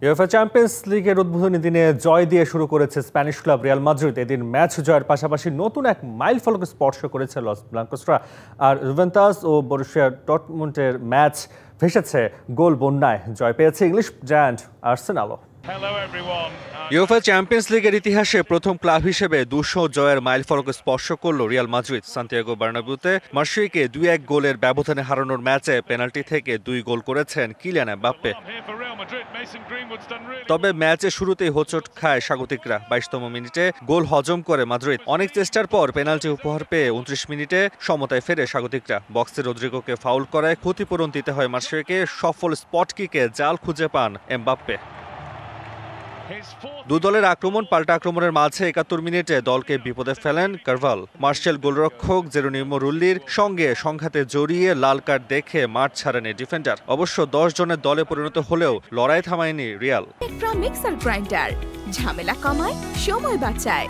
UEFA champions লিগের উদ্বোধনী দিনে জয় দিয়ে শুরু করেছে স্প্যানিশ ক্লাব রিয়াল মাদ্রিদ। এদিন ম্যাচ জয়ের পাশাপাশি নতুন এক মাইলফলক স্পর্শ করেছে লস ব্লাঙ্কোসরা। আর জুভেন্টাস ও বরুসিয়া ডর্টমুন্ডের ম্যাচ ভেসেছে গোল বন্যায়। জয় পেয়েছে ইংলিশ জায়ান্ট আর্সেনালও। ইউএফএ চ্যাম্পিয়ন্স লিগের ইতিহাসে প্রথম ক্লাব হিসেবে 200 জয়ের মাইলফলক স্পর্শ করল রিয়াল মাদ্রিদ। সান্তিয়াগো বার্নাব্যুতে মার্সেইকে 2-1 গোলের ব্যবধানে হারানোর ম্যাচে পেনাল্টি থেকে 2 গোল করেছেন কিলিয়ান এমবাপ্পে। তবে ম্যাচে শুরুতেই হোঁচট খায় স্বাগতিকরা। 22তম মিনিটে গোল হজম করে মাদ্রিদ। অনেক চেষ্টার পর পেনাল্টি উপহার পেয়ে 29 মিনিটে সমতায় ফেরে স্বাগতিকরা। বক্সে রদ্রিগোকে ফাউল করায় ক্ষতিপূরণ দিতে হয় মার্সেইকে। সফল স্পট কিকে জাল খুঁজে পান এমবাপ্পে। দু দলের আক্রমণ পাল্টা আক্রমণের মাঝে 71 মিনিটে দলকে বিপদে ফেলেন কারভাল। মার্শাল গোলরক্ষক জেরোনিমো রুল্লির সঙ্গে সংঘাতে জড়িয়ে লাল কার্ড দেখে মাঠ ছাড়েন এই ডিফেন্ডার। অবশ্য 10 জনের দলে পরিণত হলেও লড়াই থামায়নি রিয়াল। মিক্সার গ্রাইন্ডার ঝামেলা কমায়, সময় বাঁচায়।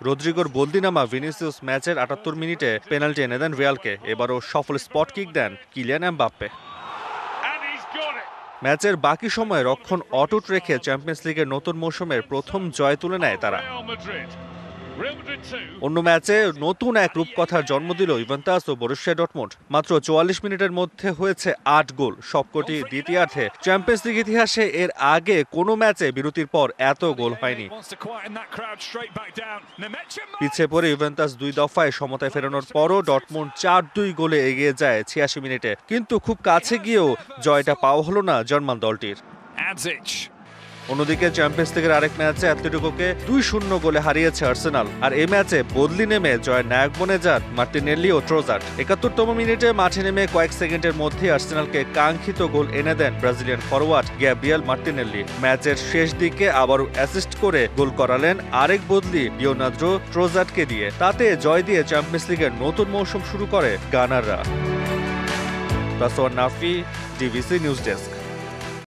রদ্রিগোর বলদিনামা ভিনিসিয়াস ম্যাচের 78 মিনিটে পেনাল্টি এনে দেন রিয়ালকে। এবারও সফল স্পট কিক দেন কিলিয়ান এমবাপ্পে। ম্যাচের বাকি সময়ে রক্ষণ অটুট রেখে চ্যাম্পিয়ন্স লিগের নতুন মৌসুমের প্রথম জয় তুলে নেয় তারা। অন্য ম্যাচে নতুন এক রূপকথার জন্ম দিল জুভেন্টাস ও বরুসিয়া ডর্টমুন্ড। মাত্র 44 মিনিটের মধ্যে হয়েছে 8 গোল, সবকটি দ্বিতীয়ার্ধে। চ্যাম্পিয়ন্স লিগ ইতিহাসে এর আগে কোনো ম্যাচে বিরতির পর এত গোল হয়নি। পিছিয়ে পড়ে জুভেন্টাস 2 দফায় সমতায় ফেরানোর পরও ডর্টমুন্ড 4-2 গোলে এগিয়ে যায় 86 মিনিটে। কিন্তু খুব কাছে গিয়েও জয়টা পাওয়া হলো না জার্মান দলটির। অন্যদিকে চ্যাম্পিয়ন্স লিগের আরেক ম্যাচে অ্যাটলেটিকোকে 2-0 গোলে হারিয়েছে আর্সেনাল। আর এই ম্যাচে বদলি নেমে জয়ের নায়ক বনে যান মার্টিনেল্লি ও ট্রোজার্ট। 71তম মিনিটে মাঠে নেমে কয়েক সেকেন্ডের মধ্যে আর্সেনালকে কাঙ্ক্ষিত গোল এনে দেন ব্রাজিলিয়ান ফরওয়ার্ড গ্যাব্রিয়েল মার্টিনেল্লি। ম্যাচের শেষ দিকে আবারও অ্যাসিস্ট করে গোল করালেন আরেক বদলি লিওনার্দো ট্রোজার্টকে দিয়ে। তাতে জয় দিয়ে চ্যাম্পিয়ন্স লিগের নতুন মৌসুম শুরু করে গানাররা। Nafi, DVC news desk.